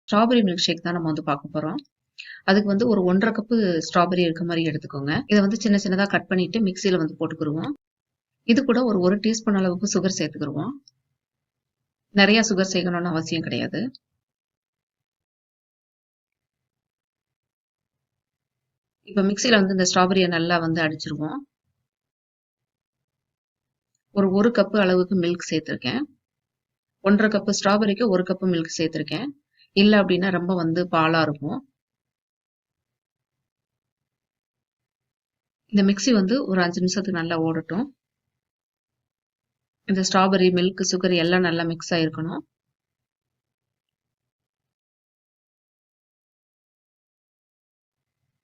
Strawberry milk shake தான் நம்ம வந்து பார்க்க போறோம். அதுக்கு வந்து ஒரு 1 1/2 கப்பு ஸ்ட்ராபெரி இருக்க மாரி எடுத்துக்கோங்க. இத வந்து சின்ன சின்னதா கட் பண்ணிட்டு மிக்ஸியில வந்து போட்டுக்குருவோம். இது கூட ஒரு 1 டீஸ்பூன் அளவுக்கு சுகர் சேர்த்துக்குருவோம். நெறைய சுகர் சேர்க்கணும்னு அவசியம் கிடையாது. இப்ப மிக்ஸியில வந்து இந்த ஸ்ட்ராபெரிய நல்லா வந்து அடிச்சிருவோம். ஒரு 1 கப்பு அளவுக்கு மில்க் சேர்த்திருக்கேன். 1 1/2 கப்பு ஸ்ட்ராபெரிக்கு 1 கப்பு மில்க் சேர்த்திருக்கேன். இல்ல அப்டின்னா ரொம்ப வந்து பாலா இருக்கும். இந்த மிக்ஸி வந்து ஒரு 5 நிமிஷத்துக்கு நல்லா ஓடட்டும். இந்த ஸ்ட்ராபெரி, மில்க், சுகர் எல்லாம் நல்லா மிக்ஸ் ஆயிருக்கணும்.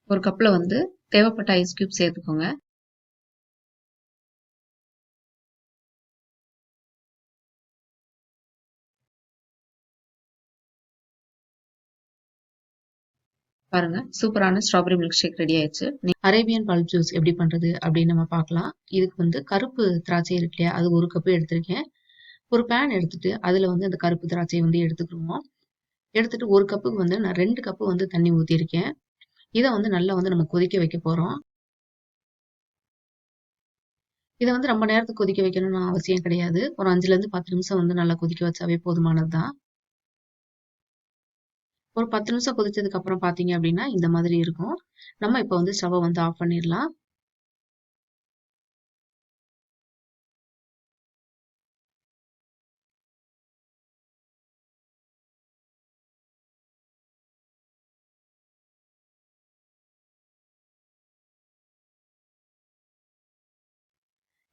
ஒரு கப்ல வந்து தேவைப்பட்ட ஐஸ் கியூப் சேர்த்துக்கோங்க. பாருங்க, சூப்பரான ஸ்ட்ராபெரி மில்க் ஷேக் ரெடி ஆயிடுச்சு. அரேபியன் பல்ப் ஜூஸ் எப்படி பண்றது அப்படின்னு நம்ம பார்க்கலாம். இதுக்கு வந்து கருப்பு திராட்சை இருக்கு இல்லையா, அது 1 கப்பு எடுத்திருக்கேன். ஒரு பேன் எடுத்துட்டு அதுல வந்து அந்த கருப்பு திராட்சையை வந்து எடுத்துக்கிடுவோம். எடுத்துட்டு 1 கப்புக்கு வந்து நான் 2 கப்பு வந்து தண்ணி ஊத்திருக்கேன். இதை வந்து நல்லா வந்து நம்ம கொதிக்க வைக்க போறோம். இதை வந்து ரொம்ப நேரத்துக்கு கொதிக்க வைக்கணும்னு அவசியம் கிடையாது. ஒரு 5ல இருந்து 10 நிமிஷம் வந்து நல்லா கொதிக்க வச்சாவே போதுமானதுதான். ஒரு 10 நிமிஷம் கொதிச்சதுக்கு அப்புறம் பாத்தீங்க அப்படின்னா இந்த மாதிரி இருக்கும். நம்ம இப்ப வந்து ஸ்டவ்வை வந்து ஆஃப் பண்ணிடலாம்.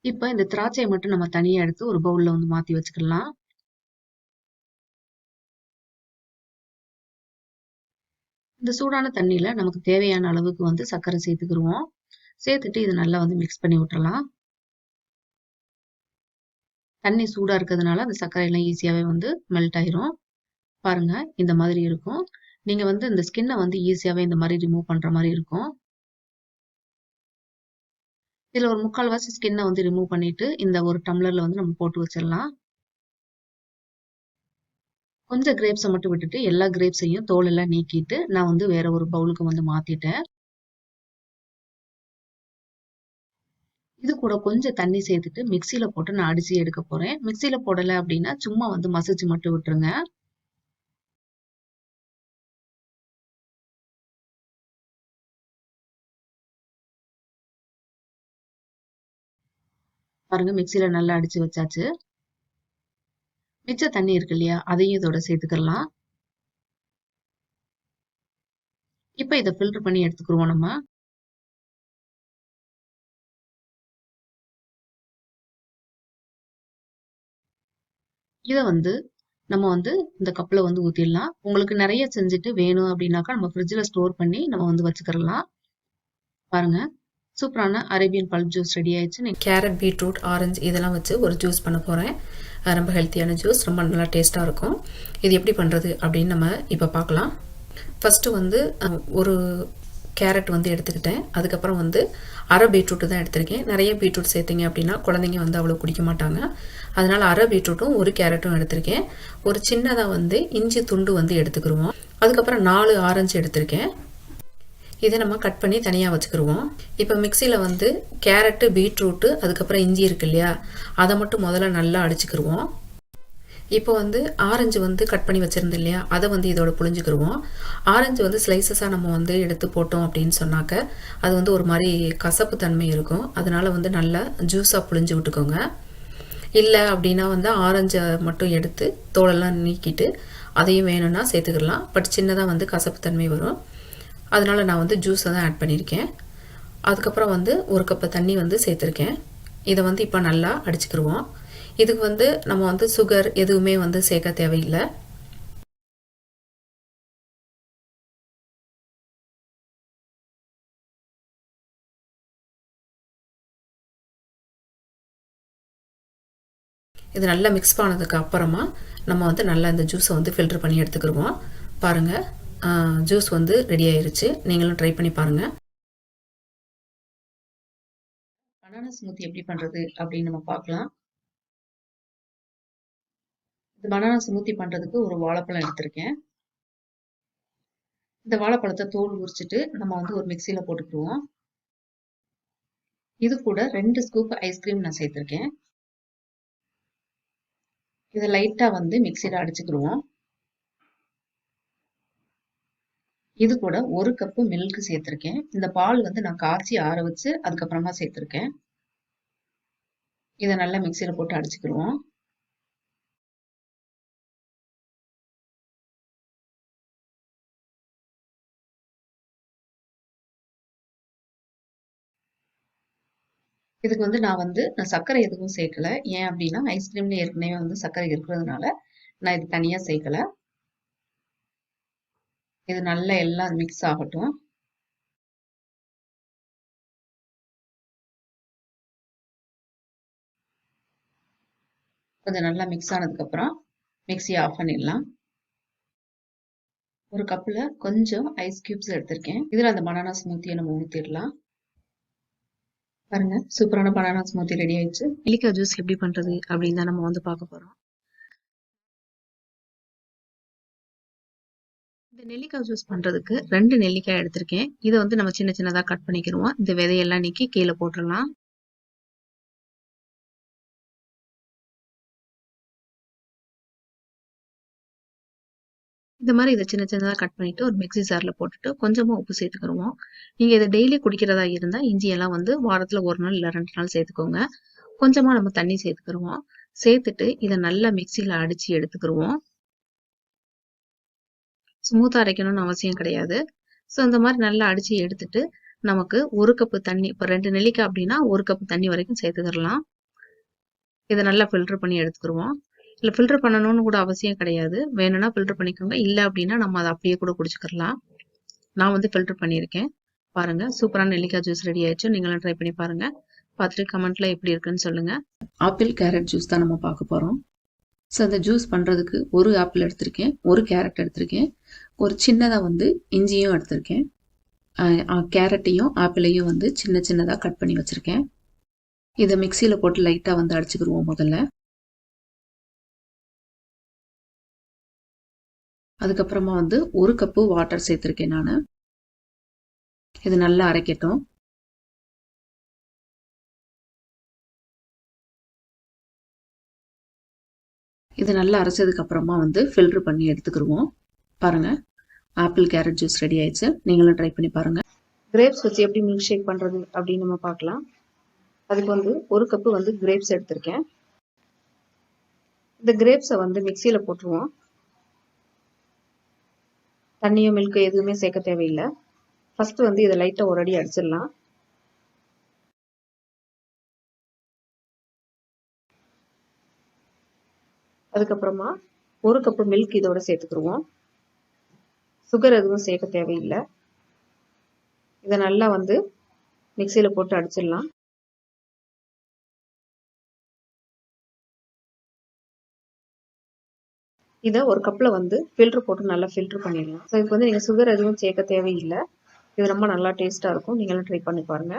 இப்ப இந்த திராட்சையை மட்டும் நம்ம தனியா எடுத்து ஒரு பவுல்ல வந்து மாத்தி வச்சுக்கலாம். இந்த சூடான தண்ணியில நமக்கு தேவையான அளவுக்கு வந்து சர்க்கரை சேர்த்துக்கிருவோம். சேர்த்துட்டு இது நல்லா வந்து மிக்ஸ் பண்ணி விட்டுறலாம். தண்ணி சூடா இருக்கிறதுனால அந்த சர்க்கரை எல்லாம் ஈஸியாவே வந்து மெல்ட் ஆயிரும். பாருங்க, இந்த மாதிரி இருக்கும். நீங்க வந்து இந்த ஸ்கின்னை வந்து ஈஸியாவே இந்த மாதிரி ரிமூவ் பண்ற மாதிரி இருக்கும். இதுல ஒரு 3/4 ஸ்கின்னை வந்து ரிமூவ் பண்ணிட்டு இந்த ஒரு டம்ளர்ல வந்து நம்ம போட்டு வச்சிடலாம். கொஞ்சம் கிரேப்ஸை மட்டும் விட்டுட்டு எல்லா கிரேப்ஸையும் தோல் எல்லாம் நீக்கிட்டு நான் வந்து வேற ஒரு பவுலுக்கு வந்து மாத்திட்டேன். இது கூட கொஞ்சம் தண்ணி சேர்த்துட்டு மிக்ஸியில போட்டு நான் அடிச்சு எடுக்க போறேன். மிக்ஸியில போடல அப்படின்னா சும்மா வந்து மசிச்சு மட்டும் விட்டுருங்க. பாருங்க, மிக்ஸியில நல்லா அடிச்சு வச்சாச்சு. மிச்ச தண்ணி இருக்கு இல்லையா, அதையும் இதோட சேர்த்துக்கலாம். இப்ப இதை ஃபில்டர் பண்ணி எடுத்துக்கிருவோம் நம்ம. இதை வந்து நம்ம வந்து இந்த கப்ல வந்து ஊத்திடலாம். உங்களுக்கு நிறைய செஞ்சுட்டு வேணும் அப்படின்னாக்கா நம்ம ஃப்ரிட்ஜ்ல ஸ்டோர் பண்ணி நம்ம வந்து வச்சுக்கிறலாம். பாருங்க, சூப்பரான அரேபியன் பல்ப் ஜூஸ் ரெடி ஆயிடுச்சு. கேரட், பீட்ரூட், ஆரஞ்சு இதெல்லாம் வச்சு ஒரு ஜூஸ் பண்ண போறேன். ரொம்ப ஹெல்த்தியான ஜூஸ், ரொம்ப நல்லா டேஸ்டா இருக்கும். இது எப்படி பண்றது அப்படின்னு நம்ம இப்ப பார்க்கலாம். ஃபர்ஸ்ட் வந்து ஒரு கேரட் வந்து எடுத்துக்கிட்டேன். அதுக்கப்புறம் வந்து அரை பீட்ரூட் தான் எடுத்திருக்கேன். நிறைய பீட்ரூட் சேர்த்திங்க அப்படின்னா குழந்தைங்க வந்து அவ்வளோ குடிக்க மாட்டாங்க. அதனால அரை பீட்ரூட்டும் ஒரு கேரட்டும் எடுத்திருக்கேன். ஒரு சின்னதாக வந்து இஞ்சி துண்டு வந்து எடுத்துக்கிருவோம். அதுக்கப்புறம் 4 ஆரஞ்சு எடுத்திருக்கேன். இதை நம்ம கட் பண்ணி தனியாக வச்சுக்கிருவோம். இப்போ மிக்சியில் வந்து கேரட்டு, பீட்ரூட்டு, அதுக்கப்புறம் இஞ்சி இருக்கு இல்லையா, அதை மட்டும் முதல்ல நல்லா அடிச்சுக்கிருவோம். இப்போ வந்து ஆரஞ்சு வந்து கட் பண்ணி வச்சுருந்தோம் இல்லையா, அதை வந்து இதோட புழிஞ்சுக்கிருவோம். ஆரஞ்சு வந்து ஸ்லைசஸாக நம்ம வந்து எடுத்து போட்டோம் அப்படின்னு சொன்னாக்க அது வந்து ஒரு மாதிரி கசப்பு தன்மை இருக்கும். அதனால வந்து நல்லா ஜூஸாக புழிஞ்சு விட்டுக்கோங்க. இல்லை அப்படின்னா வந்து ஆரஞ்சை மட்டும் எடுத்து தோலெல்லாம் நீக்கிட்டு அதையும் வேணும்னா சேர்த்துக்கலாம். பட் சின்னதாக வந்து கசப்பு தன்மை வரும். அதனால நான் வந்து ஜூஸை தான் ஆட் பண்ணியிருக்கேன். அதுக்கப்புறம் வந்து 1 கப்பு தண்ணி வந்து சேர்த்துருக்கேன். இதை வந்து இப்போ நல்லா அடிச்சுக்கிருவோம். இதுக்கு வந்து நம்ம வந்து சுகர் எதுவுமே வந்து சேர்க்க தேவையில்லை. இது நல்லா மிக்ஸ் பண்ணதுக்கு அப்புறமா நம்ம வந்து நல்லா இந்த ஜூஸை வந்து ஃபில்டர் பண்ணி எடுத்துக்கிருவோம். பாருங்கள், ஜூஸ் வந்து ரெடி ஆயிருச்சு. நீங்களும் ட்ரை பண்ணி பாருங்கள். பனானா ஸ்மூத்தி எப்படி பண்ணுறது அப்படின்னு நம்ம பார்க்கலாம். இந்த பனானா ஸ்மூத்தி பண்ணுறதுக்கு ஒரு வாழைப்பழம் எடுத்திருக்கேன். இந்த வாழைப்பழத்தை தோல் உரிச்சிட்டு நம்ம வந்து ஒரு மிக்சியில போட்டுக்குருவோம். இது கூட 2 ஸ்கூப் ஐஸ்கிரீம் நான் சேர்த்திருக்கேன். இதை லைட்டா வந்து மிக்சியில அடிச்சுக்கிருவோம். இது கூட 1 கப்பு மில்க் சேர்த்திருக்கேன். இந்த பால் வந்து நான் காய்ச்சி ஆற வச்சு அதுக்கப்புறமா சேர்த்திருக்கேன். இதை நல்லா மிக்சியில போட்டு அடிச்சுக்கிருவோம். இதுக்கு வந்து நான் சர்க்கரை எதுவும் சேர்க்கல. ஏன் அப்படின்னா ஐஸ்கிரீம்ல ஏற்கனவே வந்து சர்க்கரை இருக்கிறதுனால நான் இது தனியா சேர்க்கல. இது நல்லா எல்லாம் மிக்ஸ் ஆகட்டும். கொஞ்சம் நல்லா மிக்ஸ் ஆனதுக்கு அப்புறம் மிக்ஸியை ஆஃப் பண்ணிடலாம். ஒரு கப்ல கொஞ்சம் ஐஸ் கியூப்ஸ் எடுத்திருக்கேன். இதுல அந்த பனானா ஸ்மூத்தியை நம்ம ஊத்திடலாம். பாருங்க, சூப்பரான பனானா ஸ்மூத்தி ரெடி ஆயிடுச்சு. நெல்லிக்காய் ஜூஸ் எப்படி பண்றது அப்படின்னு தான் நம்ம வந்து பார்க்க போறோம். இந்த நெல்லிக்காய் ஜூஸ் பண்றதுக்கு 2 நெல்லிக்காய் எடுத்திருக்கேன். இதை வந்து நம்ம சின்ன சின்னதா கட் பண்ணிக்கிருவோம். இந்த விதையெல்லாம் நீக்கி கீழே போட்டுடலாம். இந்த மாதிரி இதை சின்ன சின்னதா கட் பண்ணிட்டு ஒரு மிக்ஸி ஜார்ல போட்டுட்டு கொஞ்சமா உப்பு சேர்த்துக்கிருவோம். நீங்க இதை டெய்லி குடிக்கிறதா இருந்தா இஞ்சி எல்லாம் வந்து வாரத்துல 1 நாள் இல்ல 2 நாள் சேர்த்துக்கோங்க. கொஞ்சமா நம்ம தண்ணி சேர்த்துக்கிருவோம். சேர்த்துட்டு இதை நல்லா மிக்ஸியில அடிச்சு எடுத்துக்கிருவோம். ஸ்மூத்தா அரைக்கணும்னு அவசியம் கிடையாது. ஸோ இந்த மாதிரி நல்லா அடிச்சு எடுத்துட்டு நமக்கு 1 கப்பு தண்ணி, இப்போ 2 நெல்லிக்காய் அப்படின்னா 1 கப்பு தண்ணி வரைக்கும் சேர்த்துக்கிடலாம். இதை நல்லா ஃபில்டர் பண்ணி எடுத்துக்கிருவோம். இல்லை ஃபில்டர் பண்ணணும்னு கூட அவசியம் கிடையாது. வேணும்னா ஃபில்டர் பண்ணிக்கோங்க. இல்லை அப்படின்னா நம்ம அதை அப்படியே கூட குடிச்சுக்கலாம். நான் வந்து ஃபில்டர் பண்ணியிருக்கேன். பாருங்க, சூப்பரான நெல்லிக்காய் ஜூஸ் ரெடி ஆயிடுச்சு. நீங்களும் ட்ரை பண்ணி பாருங்க. பார்த்துட்டு கமெண்ட்ல எப்படி இருக்குன்னு சொல்லுங்க. ஆப்பிள் கேரட் ஜூஸ் தான் நம்ம பார்க்க போறோம். ஸோ அந்த ஜூஸ் பண்ணுறதுக்கு ஒரு ஆப்பிள் எடுத்திருக்கேன், ஒரு கேரட் எடுத்திருக்கேன், ஒரு சின்னதாக வந்து இஞ்சியும் எடுத்திருக்கேன், கேரட்டையும் ஆப்பிளையும் வந்து சின்ன சின்னதாக கட் பண்ணி வச்சுருக்கேன். இதை மிக்சியில் போட்டு லைட்டாக வந்து அடிச்சுக்கிடுவோம் முதல்ல. அதுக்கப்புறமா வந்து 1 கப்பு வாட்டர் சேர்த்துருக்கேன் நான். இது நல்லா அரைக்கட்டும். இது நல்லா அரைச்சதுக்கு அப்புறமா வந்து ஃபில்டர் பண்ணி எடுத்துக்கிடுவோம். பாருங்க, ஆப்பிள் கேரட் ஜூஸ் ரெடி ஆயிடுச்சு. நீங்களும் ட்ரை பண்ணி பாருங்க. கிரேப்ஸ் வச்சு எப்படி மில்க் ஷேக் பண்றது அப்படின்னு நம்ம பார்க்கலாம். அதுக்கு வந்து 1 கப்பு வந்து கிரேப்ஸ் எடுத்திருக்கேன். இந்த கிரேப்ஸை வந்து மிக்சியில போட்டுருவோம். தண்ணியோ மில்க் எதுவுமே சேர்க்க தேவையில்லை. ஃபர்ஸ்ட் வந்து இதை லைட்டா ஒரு அடி அடிச்சிடலாம். அதுக்கப்புறமா 1 கப்பு மில்க் இதோட சேர்த்துக்கிடுவோம். சுகர் எதுவும் சேர்க்க தேவையில்லை. இதை நல்லா வந்து மிக்சியில போட்டு அடிச்சிடலாம். இதை ஒரு கப்ல வந்து ஃபில்டர் போட்டு நல்லா ஃபில்டர் பண்ணிடலாம். ஸோ இதுக்கு வந்து நீங்க சுகர் எதுவும் சேர்க்க தேவையில்லை. இது ரொம்ப நல்லா டேஸ்டா இருக்கும். நீங்களும் ட்ரை பண்ணி பாருங்க.